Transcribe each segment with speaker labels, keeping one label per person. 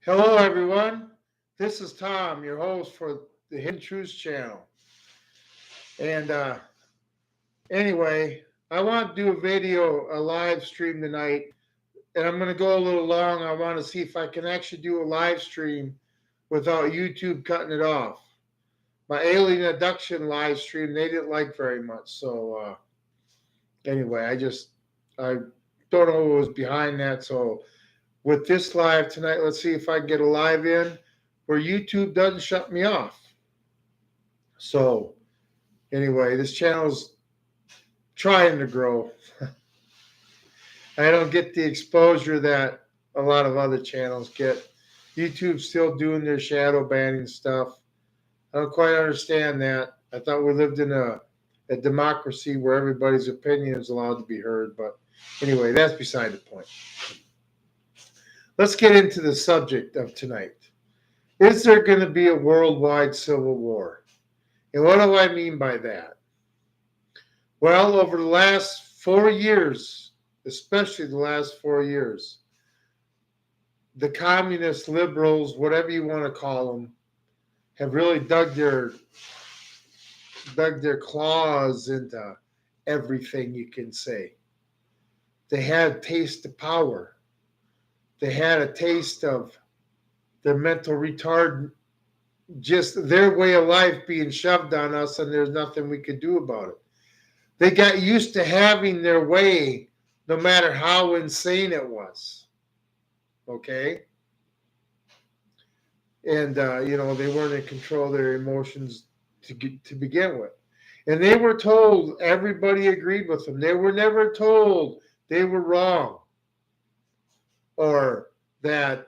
Speaker 1: Hello, everyone. This is Tom, your host for the Hidden Truths channel. And anyway, I want to do a video, a live stream tonight, and I'm going to go a little long. I want to see if I can actually do a live stream without YouTube cutting it off. My alien abduction live stream, they didn't like very much. So anyway, I don't know what was behind that. So with this live tonight, let's see if I can get a live in where YouTube doesn't shut me off. So anyway, this channel's trying to grow. I don't get the exposure that a lot of other channels get. YouTube's still doing their shadow banning stuff. I don't quite understand that. I thought we lived in a democracy where everybody's opinion is allowed to be heard. But anyway, that's beside the point. Let's get into the subject of tonight. Is there going to be a worldwide civil war? And what do I mean by that? Well, over the last 4 years, especially the last 4 years, the communist liberals, whatever you want to call them, have really dug their claws into everything you can say. They had a taste of power. They had a taste of their mental retard, just their way of life being shoved on us, and there's nothing we could do about it. They got used to having their way no matter how insane it was. Okay? And, they weren't in control of their emotions to begin with. And they were told, everybody agreed with them. They were never told they were wrong or that,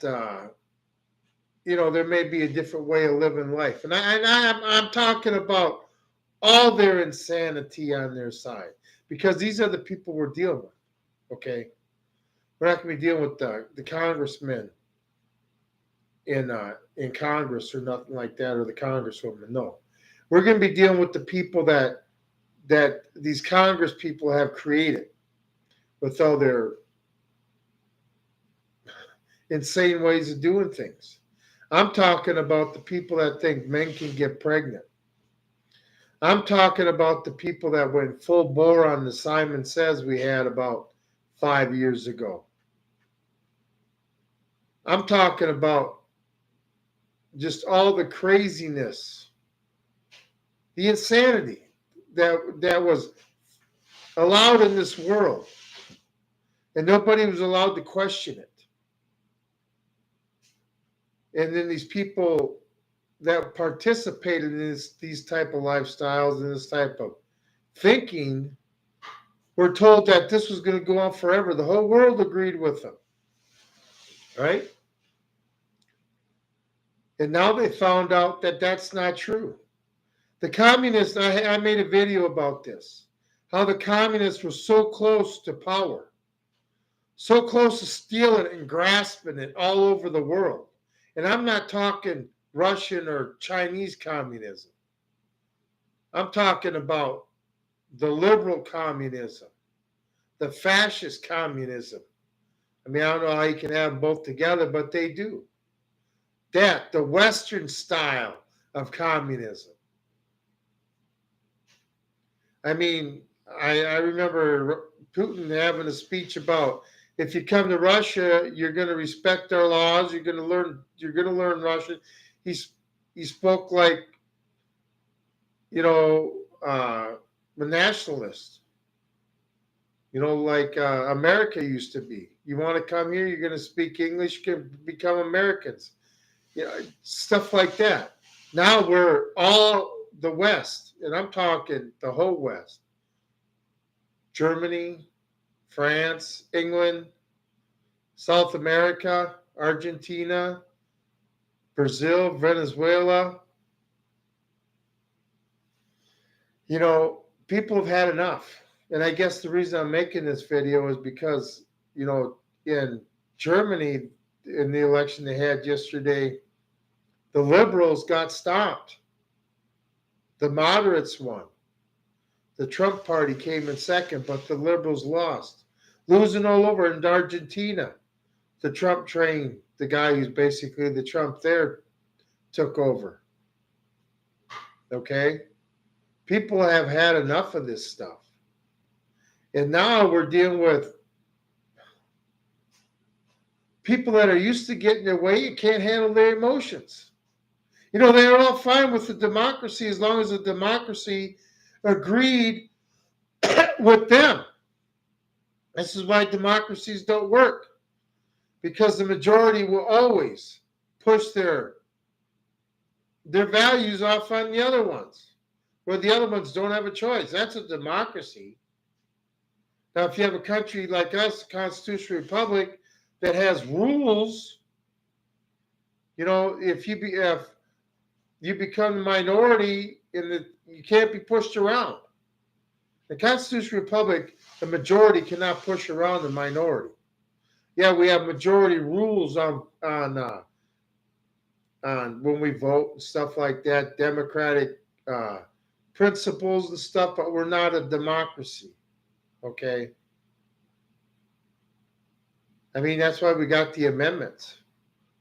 Speaker 1: there may be a different way of living life. And I'm talking about all their insanity on their side, because these are the people we're dealing with. Okay, we're not going to be dealing with the congressmen in Congress or nothing like that, or the congresswoman. No, we're going to be dealing with the people that these Congress people have created with all their insane ways of doing things. I'm talking about the people that think men can get pregnant. I'm talking about the people that went full bore on the Simon Says we had about 5 years ago. I'm talking about just all the craziness, the insanity that was allowed in this world, and nobody was allowed to question it. And then these people that participated in these type of lifestyles and this type of thinking were told that this was going to go on forever. The whole world agreed with them, right? And now they found out that that's not true. The communists, I made a video about this, how the communists were so close to power, so close to stealing it and grasping it all over the world. And I'm not talking Russian or Chinese communism. I'm talking about the liberal communism, the fascist communism. I mean, I don't know how you can have them both together, but they do. The Western style of communism. I mean, I remember Putin having a speech about, if you come to Russia, you're going to respect our laws. You're going to learn Russian. He spoke like, a nationalist. Like America used to be. You want to come here, you're going to speak English, you can become Americans. Stuff like that. Now we're all the West, and I'm talking the whole West. Germany, France, England, South America, Argentina, Brazil, Venezuela. People have had enough. And I guess the reason I'm making this video is because, in Germany, in the election they had yesterday, the liberals got stopped. The moderates won. The Trump party came in second, but the liberals lost. Losing all over in Argentina. the Trump train, the guy who's basically the Trump there, took over. Okay? People have had enough of this stuff. And now we're dealing with people that are used to getting their way and can't handle their emotions. You know, they're all fine with the democracy as long as the democracy agreed with them. This is why democracies don't work, because the majority will always push their values off on the other ones, where the other ones don't have a choice. That's a democracy. Now, if you have a country like us, a constitutional republic, that has rules, you know, if you become the minority, you can't be pushed around. The constitutional republic, the majority cannot push around the minority. Yeah, we have majority rules on when we vote and stuff like that, democratic principles and stuff, but we're not a democracy. Okay. I mean, that's why we got the amendments.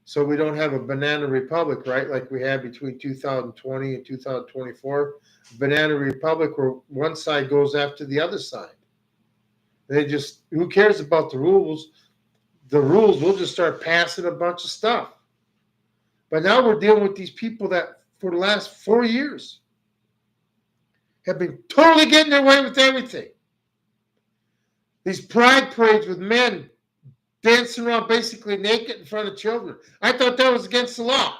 Speaker 1: So we don't have a banana republic, right? Like we had between 2020 and 2024. Banana republic where one side goes after the other side. Who cares about the rules? The rules, we'll just start passing a bunch of stuff. But now we're dealing with these people that for the last 4 years have been totally getting their way with everything. These pride parades with men dancing around basically naked in front of children. I thought that was against the law.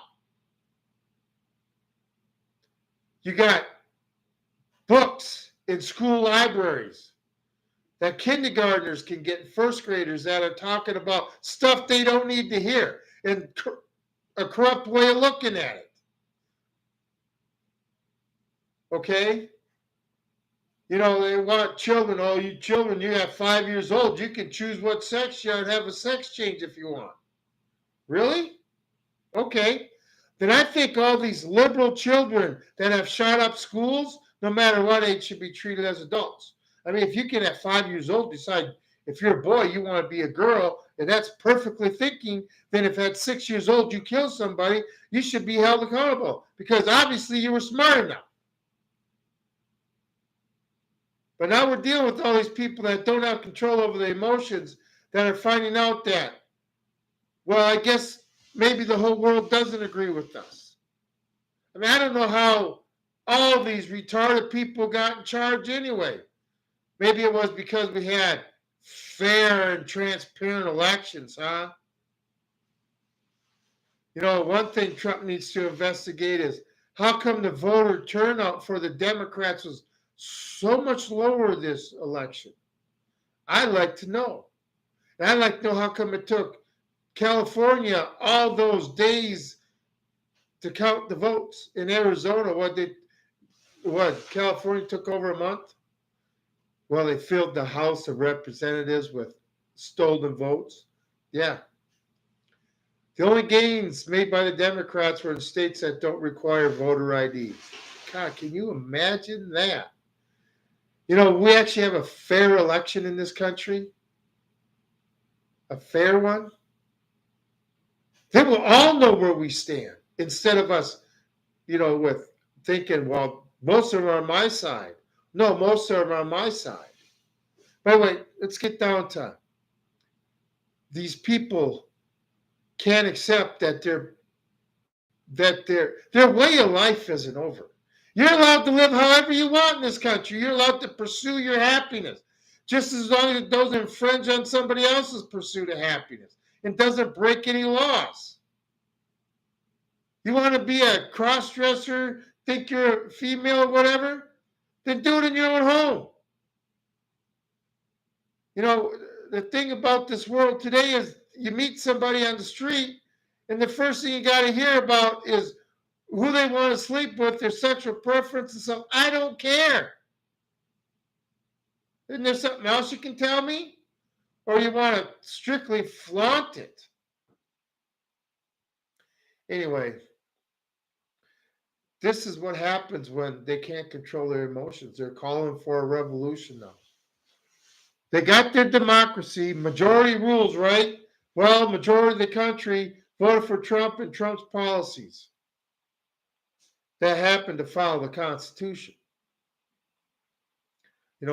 Speaker 1: You got books in school libraries that kindergartners can get, first graders that are talking about stuff they don't need to hear, and a corrupt way of looking at it. Okay? You know, they want children. Oh, you children, you have 5 years old. You can choose what sex you are and have a sex change if you want. Really? Okay. Then I think all these liberal children that have shot up schools, no matter what age, should be treated as adults. I mean, if you can at 5 years old decide if you're a boy, you want to be a girl, and that's perfectly thinking, then if at 6 years old you kill somebody, you should be held accountable because obviously you were smart enough. But now we're dealing with all these people that don't have control over their emotions that are finding out that, well, I guess maybe the whole world doesn't agree with us. I mean, I don't know how all these retarded people got in charge anyway. Maybe it was because we had fair and transparent elections, huh? You know, one thing Trump needs to investigate is how come the voter turnout for the Democrats was so much lower this election? I'd like to know. And I'd like to know how come it took California all those days to count the votes. In Arizona, California took over a month? Well, they filled the House of Representatives with stolen votes. Yeah. The only gains made by the Democrats were in states that don't require voter ID. God, can you imagine that? You know, we actually have a fair election in this country. A fair one. They will all know where we stand instead of us, with thinking, well, most of them are on my side. No, most of them are on my side. By the way, let's get down to these people can't accept that their way of life isn't over. You're allowed to live however you want in this country. You're allowed to pursue your happiness, just as long as it doesn't infringe on somebody else's pursuit of happiness and doesn't break any laws. You want to be a cross-dresser, think you're a female or whatever, then do it in your own home. You know, the thing about this world today is you meet somebody on the street, and the first thing you got to hear about is who they want to sleep with, their sexual preference and stuff. I don't care. Isn't there something else you can tell me? Or you want to strictly flaunt it? Anyway, this is what happens when they can't control their emotions. They're calling for a revolution now. They got their democracy, majority rules, right? Well, majority of the country voted for Trump and Trump's policies that happened to follow the Constitution.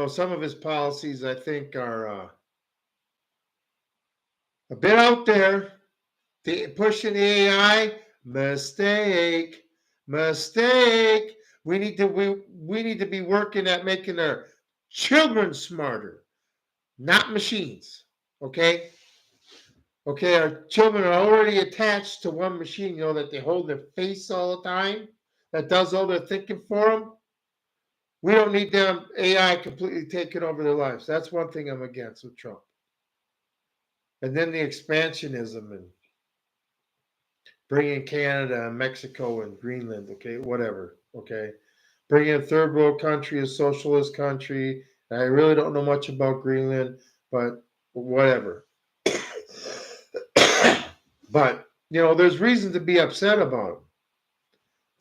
Speaker 1: Some of his policies, I think, are a bit out there. Pushing the AI, mistake. We need to be working at making our children smarter, not machines. Okay. Okay, our children are already attached to one machine, that they hold their face all the time, that does all their thinking for them. We don't need them AI completely taking over their lives. That's one thing I'm against with Trump. And then the expansionism and bringing Canada and Mexico and Greenland, okay, whatever, okay. Bringing a third world country, a socialist country. I really don't know much about Greenland, but whatever. But, there's reason to be upset about it,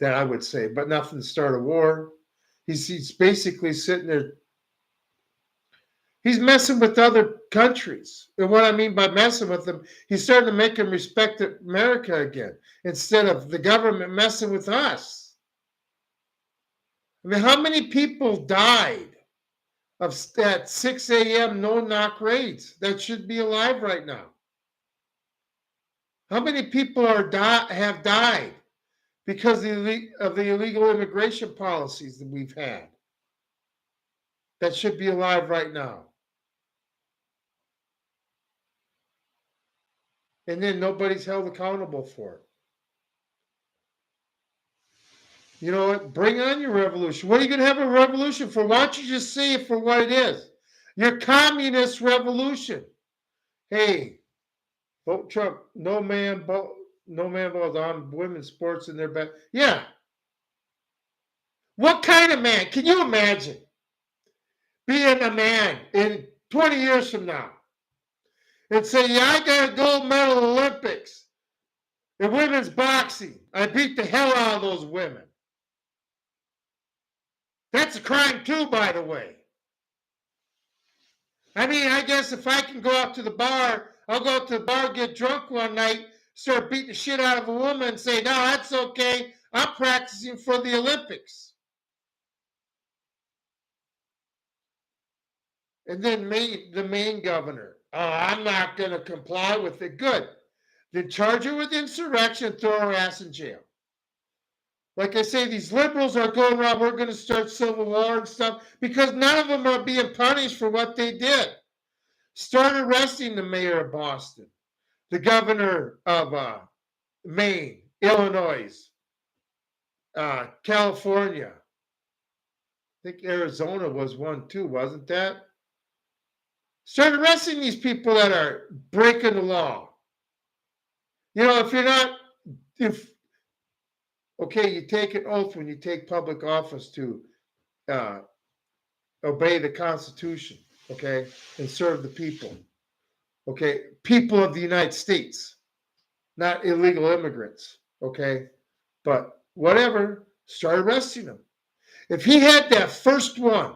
Speaker 1: that I would say, but nothing to start a war. He's basically sitting there. He's messing with other countries. And what I mean by messing with them, he's starting to make them respect America again, instead of the government messing with us. I mean, how many people died of that 6 a.m. no-knock raids that should be alive right now? How many people have died because of the illegal immigration policies that we've had that should be alive right now? And then nobody's held accountable for it. You know what? Bring on your revolution. What are you going to have a revolution for? Why don't you just see it for what it is? Your communist revolution. Hey, vote Trump. No man votes on women's sports in their back. Yeah. What kind of man? Can you imagine being a man in 20 years from now and say, yeah, I got a gold medal Olympics in women's boxing. I beat the hell out of those women. That's a crime too, by the way. I mean, I guess if I can go out to the bar, I'll go out to the bar, get drunk one night, start beating the shit out of a woman and say, no, that's okay. I'm practicing for the Olympics. And then the Maine governor, I'm not going to comply with it. Good. Then charge her with insurrection, throw her ass in jail. Like I say, these liberals are going around, we're going to start civil war and stuff, because none of them are being punished for what they did. Start arresting the mayor of Boston, the governor of Maine, Illinois, California. I think Arizona was one too, wasn't that? Start arresting these people that are breaking the law. Okay, you take an oath when you take public office to obey the Constitution, okay, and serve the people, okay, people of the United States, not illegal immigrants, okay, but whatever, start arresting them. If he had that first one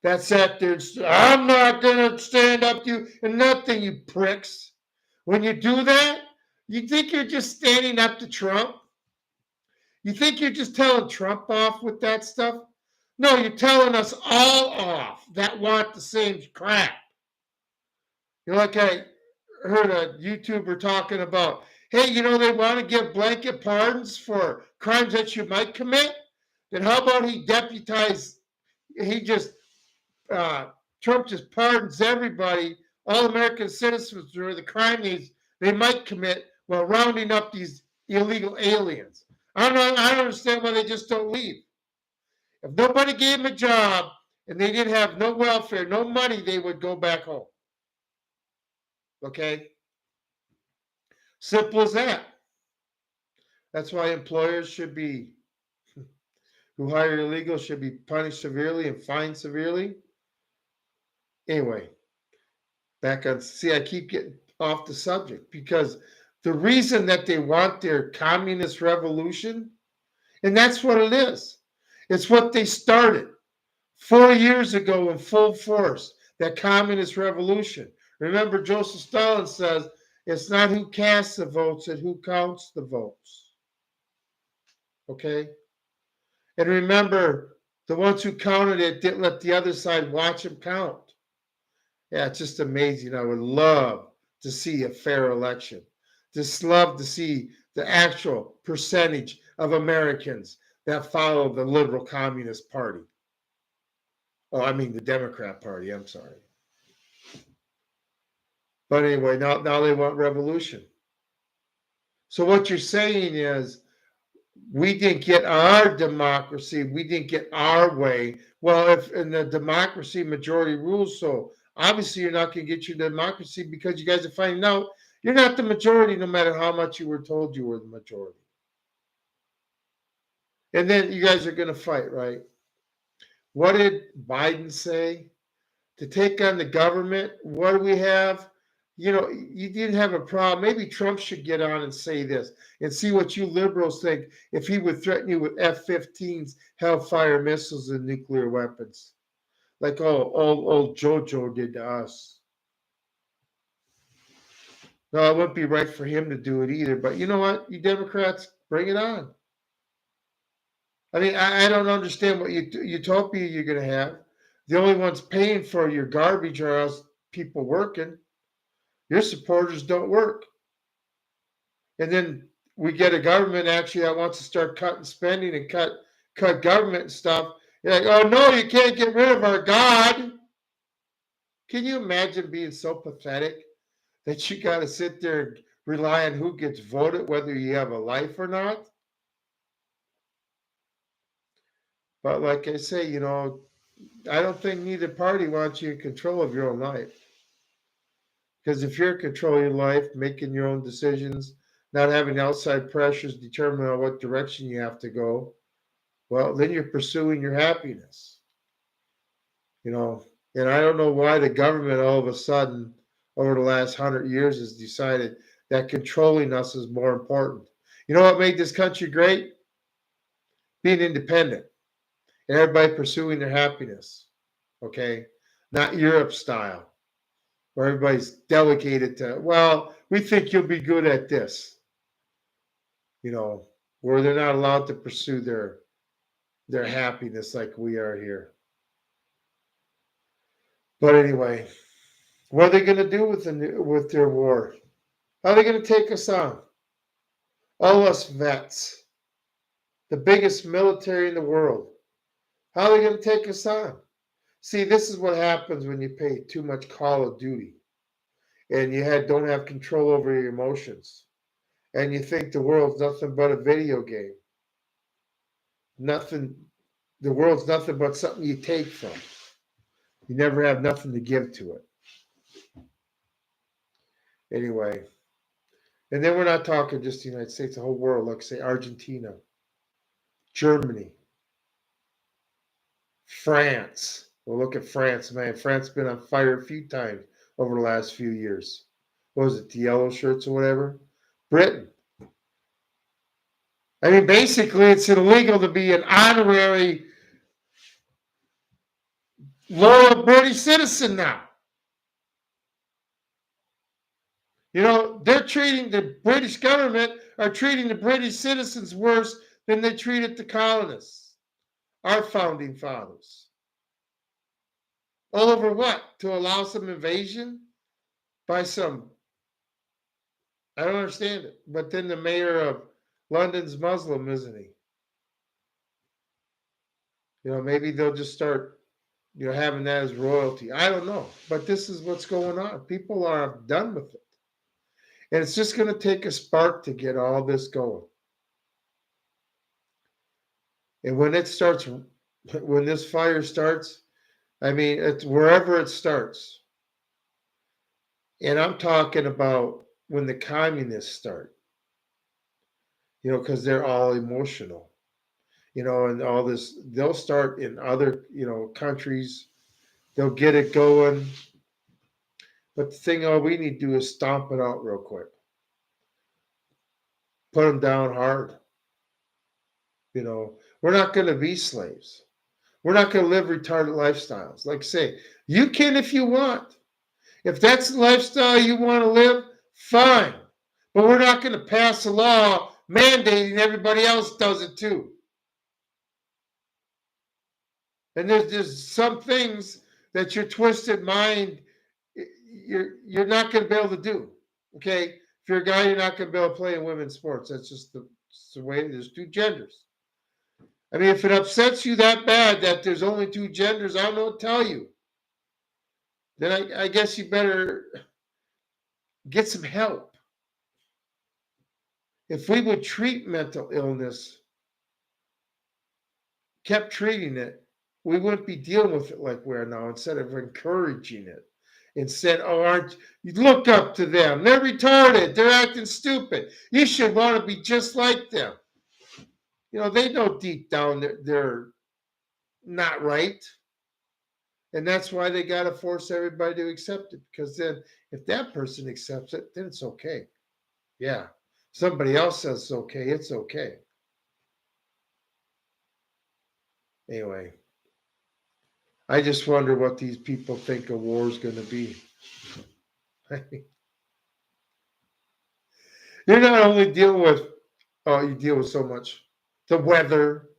Speaker 1: that sat there and said, I'm not going to stand up to you and nothing, you pricks, when you do that, you think you're just standing up to Trump? You think you're just telling Trump off with that stuff? No, you're telling us all off that want the same crap. Like I heard a YouTuber talking about, hey, they want to give blanket pardons for crimes that you might commit. Then how about Trump just pardons everybody, all American citizens, for the crime they might commit while rounding up these illegal aliens. I don't understand why they just don't leave. If nobody gave them a job and they didn't have no welfare, no money, they would go back home. Okay? Simple as that. That's why employers who hire illegals should be punished severely and fined severely. Anyway, I keep getting off the subject because the reason that they want their communist revolution, and that's what it is. It's what they started 4 years ago in full force, that communist revolution. Remember, Joseph Stalin says, It's not who casts the votes, it's who counts the votes. Okay? And remember, the ones who counted it didn't let the other side watch them count. Yeah, it's just amazing. I would love to see a fair election. Just love to see the actual percentage of Americans that follow the liberal communist party. Oh, I mean the Democrat Party, I'm sorry. But anyway, now they want revolution. So what you're saying is we didn't get our democracy, we didn't get our way. Well, if in the democracy majority rules, so obviously you're not going to get your democracy because you guys are finding out you're not the majority no matter how much you were told you were the majority. And then you guys are going to fight, right? What did Biden say? To take on the government, what do we have? You know, you didn't have a problem. Maybe Trump should get on and say this and see what you liberals think if he would threaten you with F-15s, Hellfire missiles, and nuclear weapons, like old JoJo did to us. No, it wouldn't be right for him to do it either. But you know what? You Democrats, bring it on. I mean, I don't understand what utopia you're going to have. The only ones paying for your garbage are us people working. Your supporters don't work. And then we get a government actually that wants to start cutting spending and cut government and stuff. You're like, oh no, you can't get rid of our God. Can you imagine being so pathetic that you got to sit there and rely on who gets voted, whether you have a life or not? But like I say, you know, I don't think neither party wants you in control of your own life. Because if you're in control of your life, making your own decisions, not having outside pressures determine on what direction you have to go, well, then you're pursuing your happiness. You know, and I don't know why the government all of a sudden, over the last 100 years, has decided that controlling us is more important. You know what made this country great? Being independent and everybody pursuing their happiness. Okay, not Europe style, where everybody's delegated to, well, we think you'll be good at this, you know, where they're not allowed to pursue their happiness like we are here. But anyway, what are they going to do with their war? How are they going to take us on? All us vets, the biggest military in the world. How are they going to take us on? See, this is what happens when you pay too much Call of Duty and you don't have control over your emotions and you think the world's nothing but a video game. Nothing, the world's nothing but something you take from. You never have nothing to give to it. Anyway, and then we're not talking just the United States, the whole world, like say Argentina, Germany, France. Well, look at France, man. France has been on fire a few times over the last few years. What was it, the yellow shirts or whatever? Britain. I mean, basically, it's illegal to be an honorary, loyal British citizen now. You know, the British government are treating the British citizens worse than they treated the colonists, our founding fathers. All over what? To allow some invasion by some, I don't understand it. But then the mayor of London's Muslim, isn't he? You know, maybe they'll just start, you know, having that as royalty. I don't know. But this is what's going on. People are done with it. And it's just going to take a spark to get all this going. And when it starts, when this fire starts, I mean, it's wherever it starts. And I'm talking about when the communists start, you know, because they're all emotional, you know, and all this, they'll start in other, you know, countries, they'll get it going. But the thing, all we need to do is stomp it out real quick, put them down hard. You know, we're not going to be slaves. We're not going to live retarded lifestyles. Like I say, you can if you want. If that's the lifestyle you want to live, Fine. But we're not going to pass a law mandating everybody else does it too. And there's some things that your twisted mind you're not going to be able to do. Okay, if you're a guy, you're not going to be able to play in women's sports. That's just the way. There's two genders. I mean, if it upsets you that bad that there's only two genders, I don't know what to tell you. Then I guess you better get some help. If we would treat mental illness, kept treating it, we wouldn't be dealing with it like we are now instead of encouraging it. Instead, oh, aren't you look up to them? They're retarded. They're acting stupid. You should want to be just like them. You know, they know deep down they're not right. And that's why they got to force everybody to accept it. Because then if that person accepts it, then it's okay. Yeah. Somebody else says it's okay. Anyway, I just wonder what these people think a war is going to be. You're not only dealing with, you deal with so much. The weather.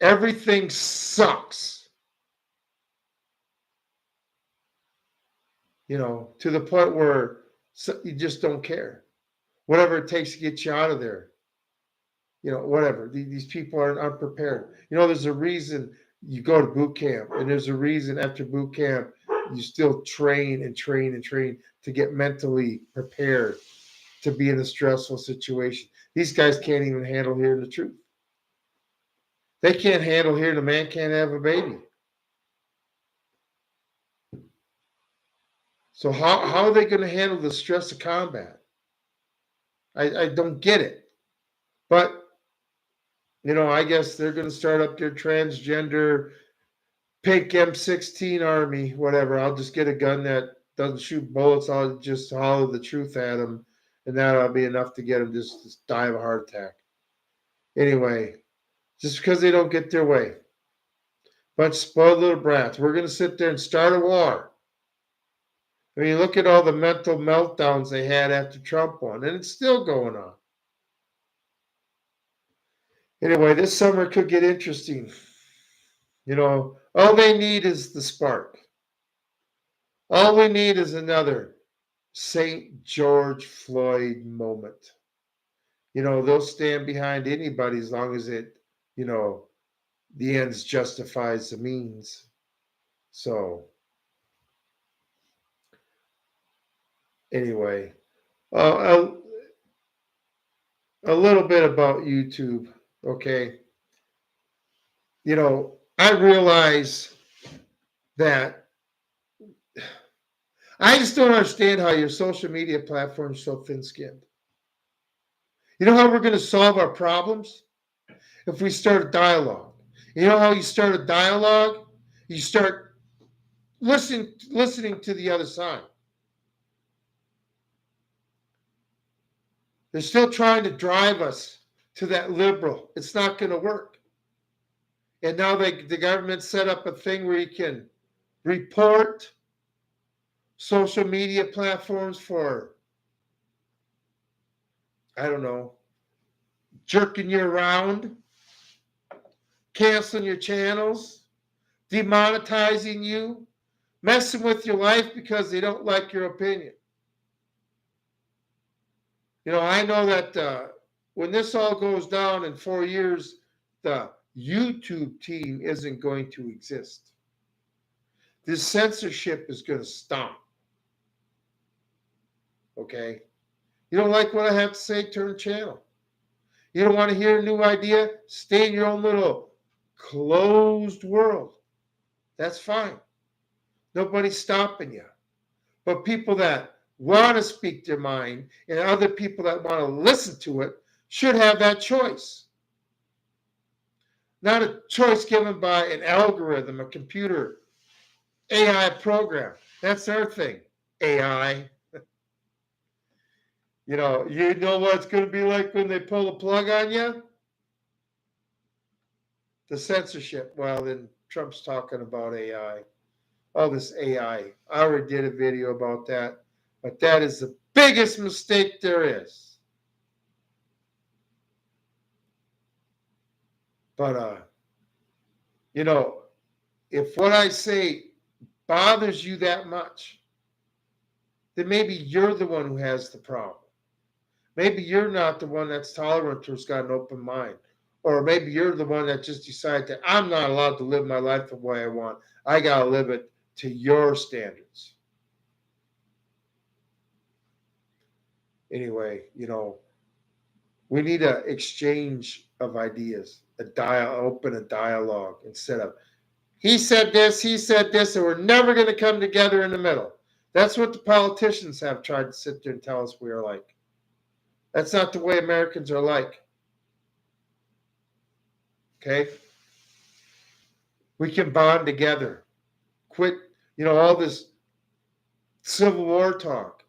Speaker 1: Everything sucks. You know, to the point where you just don't care. Whatever it takes to get you out of there. You know, whatever. These people are unprepared. You know, there's a reason you go to boot camp, and there's a reason after boot camp you still train and train and train to get mentally prepared to be in a stressful situation. These guys can't even handle hearing the truth. They can't handle hearing a man can't have a baby. So how are they going to handle the stress of combat? I don't get it. But, you know, I guess they're going to start up their transgender pink M16 army, whatever. I'll just get a gun that doesn't shoot bullets. I'll just holler the truth at them, and that'll be enough to get them just to die of a heart attack. Anyway, just because they don't get their way. Bunch of spoiled little brats. We're going to sit there and start a war. I mean, look at all the mental meltdowns they had after Trump won, and it's still going on. Anyway, this summer could get interesting. You know, all they need is the spark. All we need is another St. George Floyd moment. You know, they'll stand behind anybody as long as it, you know, the ends justifies the means. So, anyway, a little bit about YouTube, okay? You know, I realize that I just don't understand how your social media platform is so thin-skinned. You know how we're going to solve our problems? If we start a dialogue. You know how you start a dialogue? You start listening to the other side. They're still trying to drive us to that liberal. It's not going to work. And now the government set up a thing where you can report social media platforms for, I don't know, jerking you around, canceling your channels, demonetizing you, messing with your life because they don't like your opinion. You know, I know that when this all goes down in 4 years, the YouTube team isn't going to exist. This censorship is going to stop. Okay? You don't like what I have to say? Turn channel. You don't want to hear a new idea? Stay in your own little closed world. That's fine. Nobody's stopping you. But people that want to speak their mind and other people that want to listen to it should have that choice. Not a choice given by an algorithm, a computer, AI program. That's their thing. AI. You know what it's going to be like when they pull the plug on you? The censorship. Well, then Trump's talking about AI. all this AI. I already did a video about that, but that is the biggest mistake there is. But, you know, if what I say bothers you that much, then maybe you're the one who has the problem. Maybe you're not the one that's tolerant or's got an open mind. Or maybe you're the one that just decided that I'm not allowed to live my life the way I want. I got to live it to your standards. Anyway, we need an exchange of ideas, open a dialogue instead of he said this, and we're never going to come together in the middle. That's what the politicians have tried to sit there and tell us we are like. That's not the way Americans are like. Okay? We can bond together. Quit, all this Civil War talk.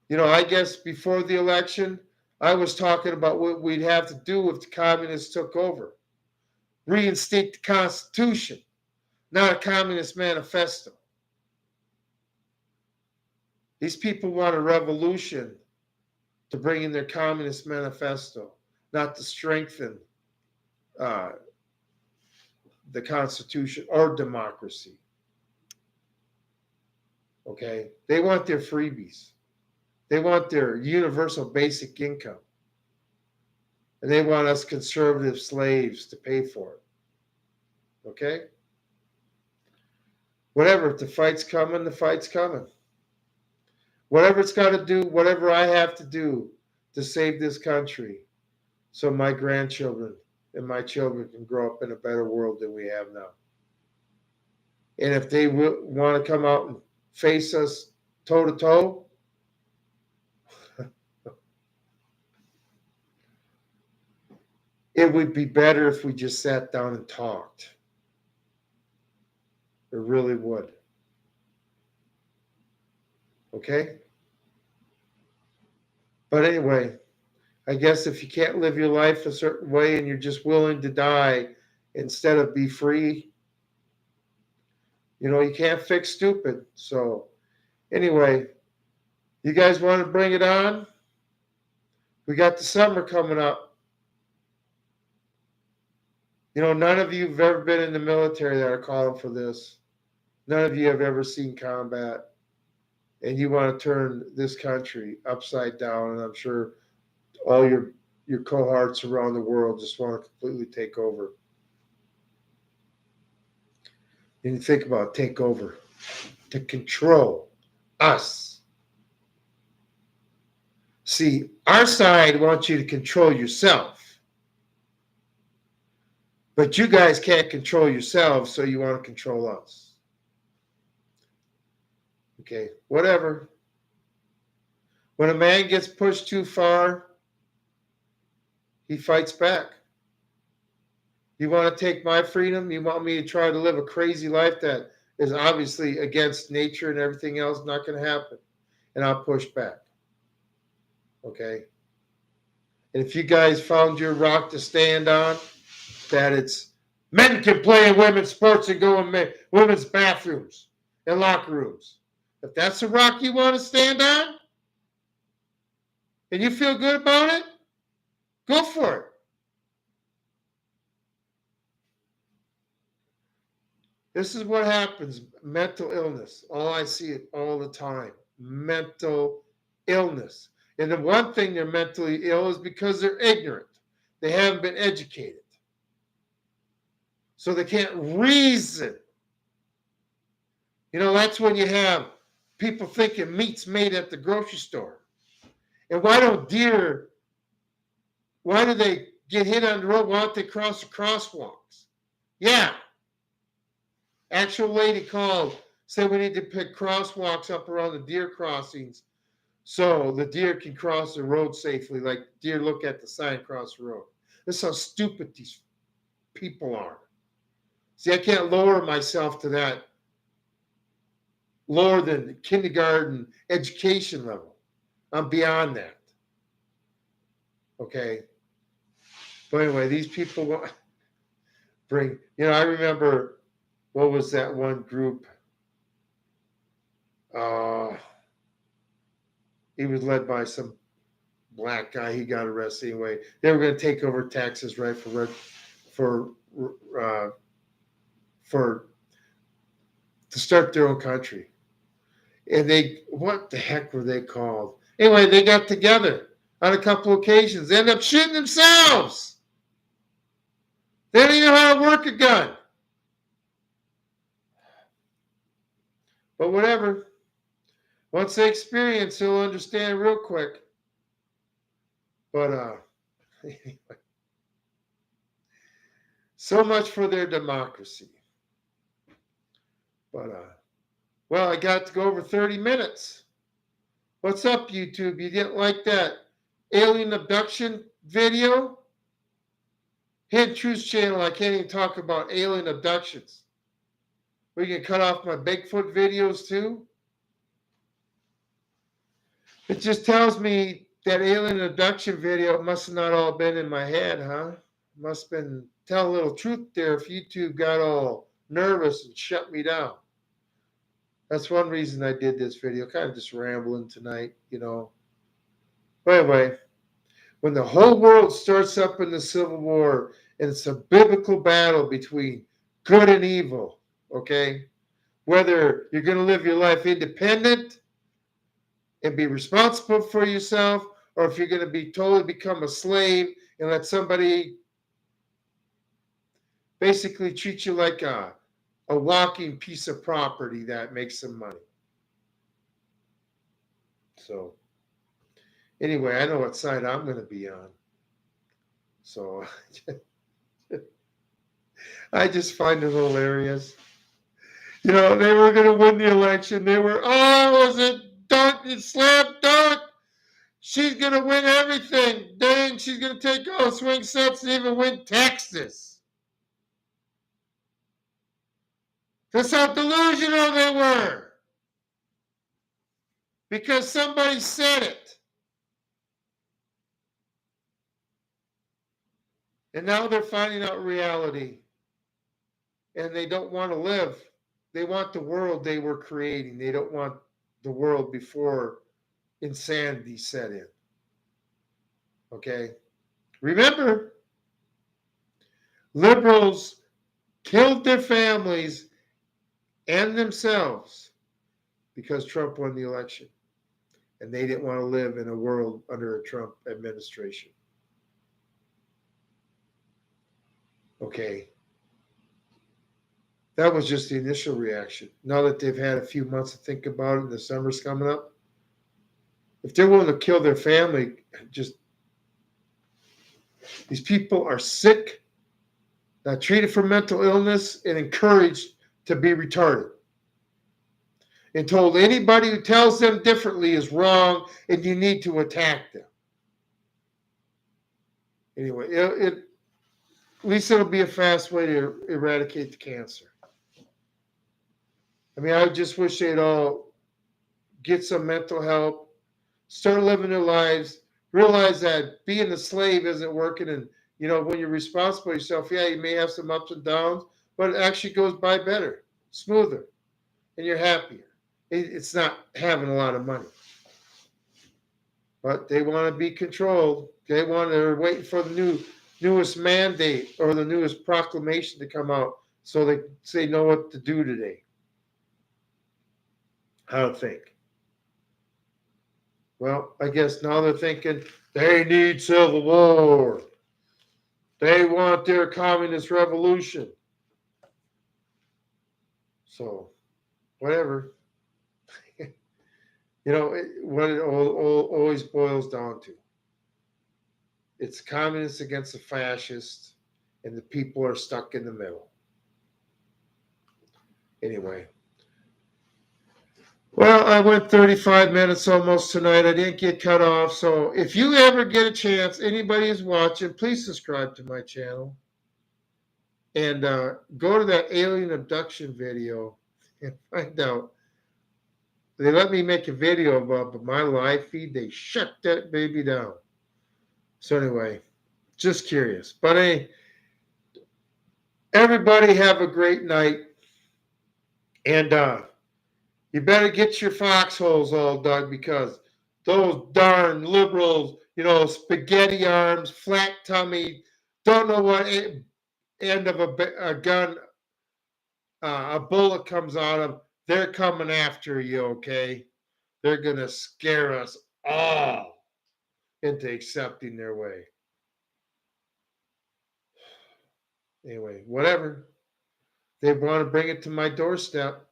Speaker 1: I guess before the election, I was talking about what we'd have to do if the communists took over. Reinstate the Constitution, not a communist manifesto. These people want a revolution to bring in their communist manifesto, not to strengthen the Constitution or democracy. Okay? They want their freebies. They want their universal basic income. And they want us conservative slaves to pay for it. Okay? Whatever, if the fight's coming, the fight's coming. Whatever it's got to do, whatever I have to do to save this country so my grandchildren and my children can grow up in a better world than we have now. And if they want to come out and face us toe to toe, it would be better if we just sat down and talked. It really would. Okay? But anyway, I guess if you can't live your life a certain way and you're just willing to die instead of be free, you can't fix stupid. So anyway, you guys want to bring it on? We got the summer coming up. None of you have ever been in the military that are calling for this. None of you have ever seen combat. And you want to turn this country upside down. And I'm sure all your cohorts around the world just want to completely take over. And you think about take over, to control us. See, our side wants you to control yourself. But you guys can't control yourselves, so you want to control us. Okay, whatever. When a man gets pushed too far, he fights back. You want to take my freedom? You want me to try to live a crazy life that is obviously against nature and everything else? Not going to happen. And I'll push back. Okay? And if you guys found your rock to stand on, that it's men can play in women's sports and go in women's bathrooms and locker rooms. If that's the rock you want to stand on, and you feel good about it, go for it. This is what happens. Mental illness. I see it all the time. Mental illness. And the one thing they're mentally ill is because they're ignorant. They haven't been educated. So they can't reason. That's when you have people thinking meat's made at the grocery store. And why do they get hit on the road? Why don't they cross the crosswalks? Yeah. Actual lady called, said we need to put crosswalks up around the deer crossings so the deer can cross the road safely, like deer look at the sign across the road. This is how stupid these people are. See, I can't lower myself to that lower than kindergarten education level. I'm beyond that. Okay? But anyway, these people bring, I remember, what was that one group? He was led by some black guy. He got arrested anyway. They were going to take over Texas, right, for uh, for to start their own country. And what the heck were they called? Anyway, they got together on a couple occasions. They ended up shooting themselves. They don't even know how to work a gun. But whatever. Once they experience, they'll understand real quick. But anyway. So much for their democracy. But well, I got to go over 30 minutes. What's up, YouTube? You didn't like that alien abduction video? Hidden Truth channel, I can't even talk about alien abductions. We can cut off my Bigfoot videos too. It just tells me that alien abduction video must have not all been in my head, huh? Must have been tell a little truth there if YouTube got all nervous and shut me down. That's one reason I did this video. Kind of just rambling tonight, But anyway, when the whole world starts up in the Civil War, and it's a biblical battle between good and evil, okay? Whether you're going to live your life independent and be responsible for yourself, or if you're going to be totally become a slave and let somebody basically treat you like a walking piece of property that makes some money. So anyway, I know what side I'm going to be on. So I just find it hilarious. They were going to win the election. They were, was it dunk? It's slam dunk. She's going to win everything. Dang, she's going to take all swing sets and even win Texas. That's how delusional they were. Because somebody said it. And now they're finding out reality. And they don't want to live. They want the world they were creating. They don't want the world before insanity set in. Okay? Remember, liberals killed their families and themselves because Trump won the election. And they didn't want to live in a world under a Trump administration. Okay. That was just the initial reaction. Now that they've had a few months to think about it and the summer's coming up, if they're willing to kill their family, these people are sick, not treated for mental illness, and encouraged to be retarded. And told anybody who tells them differently is wrong and you need to attack them. Anyway, at least it'll be a fast way to eradicate the cancer. I mean, I just wish they'd all get some mental help, start living their lives, realize that being a slave isn't working. And, when you're responsible for yourself, yeah, you may have some ups and downs, but it actually goes by better, smoother, and you're happier. It's not having a lot of money. But they want to be controlled. They're waiting for the newest mandate or the newest proclamation to come out so they know what to do today. How to think. Well, I guess now they're thinking they need civil war. They want their communist revolution. So, whatever. What it always boils down to. It's communists against the fascists, and the people are stuck in the middle. Anyway. Well, I went 35 minutes almost tonight. I didn't get cut off. So if you ever get a chance, anybody who's watching, please subscribe to my channel. And go to that alien abduction video and find out. They let me make a video about my live feed. They shut that baby down. So anyway, just curious. But hey, everybody have a great night. And You better get your foxholes all dug because those darn liberals, spaghetti arms, flat tummy, don't know what end of a gun a bullet comes out of. They're coming after you, okay? They're going to scare us all into accepting their way. Anyway, whatever. They want to bring it to my doorstep.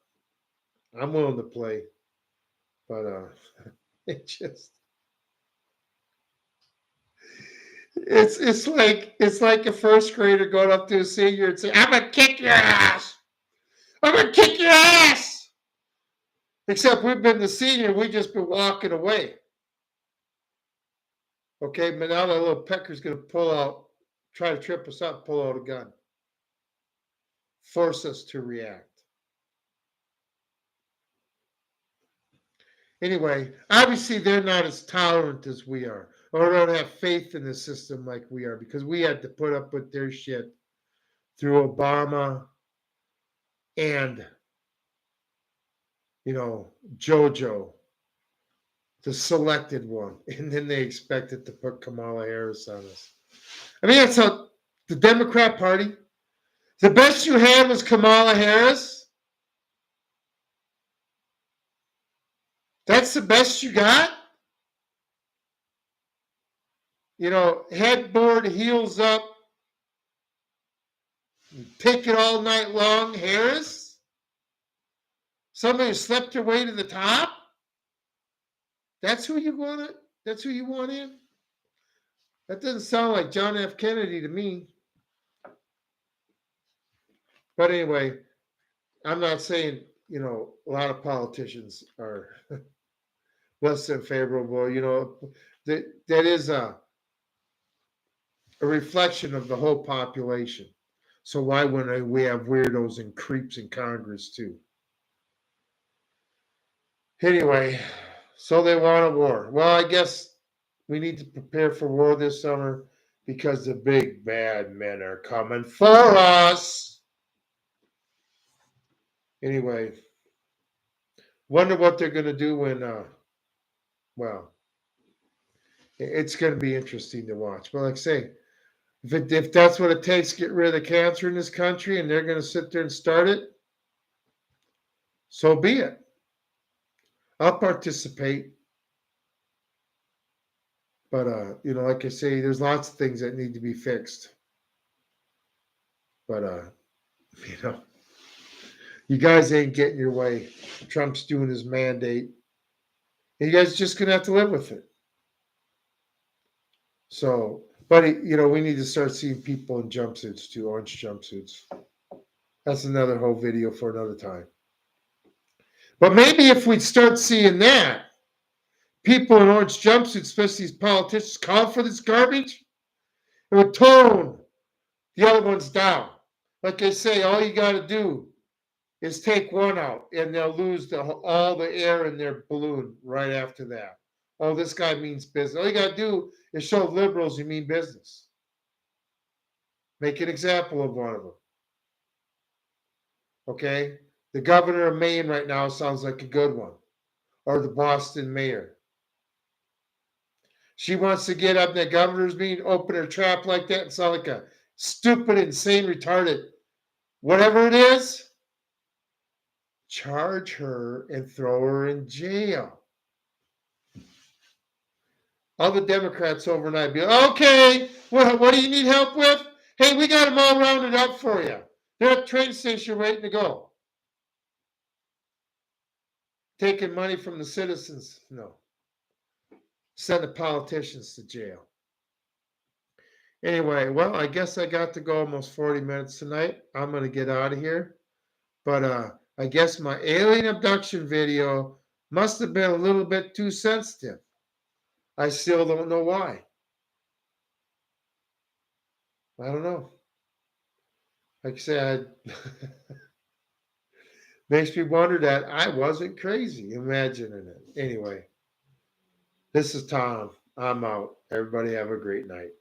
Speaker 1: I'm willing to play. But it just it's like a first grader going up to a senior and saying, I'm gonna kick your ass. I'm gonna kick your ass. Except we've been the senior, we just been walking away. Okay, but now that little pecker's gonna try to trip us up, pull out a gun. Force us to react. Anyway, obviously they're not as tolerant as we are, or don't have faith in the system like we are, because we had to put up with their shit through Obama and, JoJo, the selected one, and then they expected to put Kamala Harris on us. I mean, that's how the Democrat Party, the best you had was Kamala Harris. That's the best you got? Headboard, heels up, pick it all night long, Harris? Somebody who slept their way to the top? That's who you want in? That doesn't sound like John F. Kennedy to me. But anyway, I'm not saying, a lot of politicians are less than favorable. That is a reflection of the whole population. So why wouldn't we have weirdos and creeps in Congress too? Anyway, so they want a war. Well, I guess we need to prepare for war this summer because the big bad men are coming for us. Anyway, wonder what they're going to do when, it's going to be interesting to watch. But like I say, if that's what it takes to get rid of the cancer in this country and they're going to sit there and start it, so be it. I'll participate. But, like I say, there's lots of things that need to be fixed. But, you guys ain't getting your way. Trump's doing his mandate. And you guys are just going to have to live with it. So, but, we need to start seeing people in jumpsuits too, orange jumpsuits. That's another whole video for another time. But maybe if we'd start seeing that, people in orange jumpsuits, especially these politicians, call for this garbage, it would tone the other ones down. Like I say, all you got to do is take one out, and they'll lose all the air in their balloon right after that. Oh, this guy means business. All you got to do is show liberals you mean business. Make an example of one of them. Okay? The governor of Maine right now sounds like a good one. Or the Boston mayor. She wants to get up in the governor's meeting, open her trap like that, and sound like a stupid, insane, retarded, whatever it is. Charge her and throw her in jail. All the Democrats overnight be like, okay, what do you need help with? Hey, we got them all rounded up for you. They're at the train station waiting to go. Taking money from the citizens? No. Send the politicians to jail. Anyway, well, I guess I got to go almost 40 minutes tonight. I'm going to get out of here. But I guess my alien abduction video must have been a little bit too sensitive. I still don't know why. I don't know. Like I said, makes me wonder that I wasn't crazy imagining it. Anyway, this is Tom. I'm out. Everybody have a great night.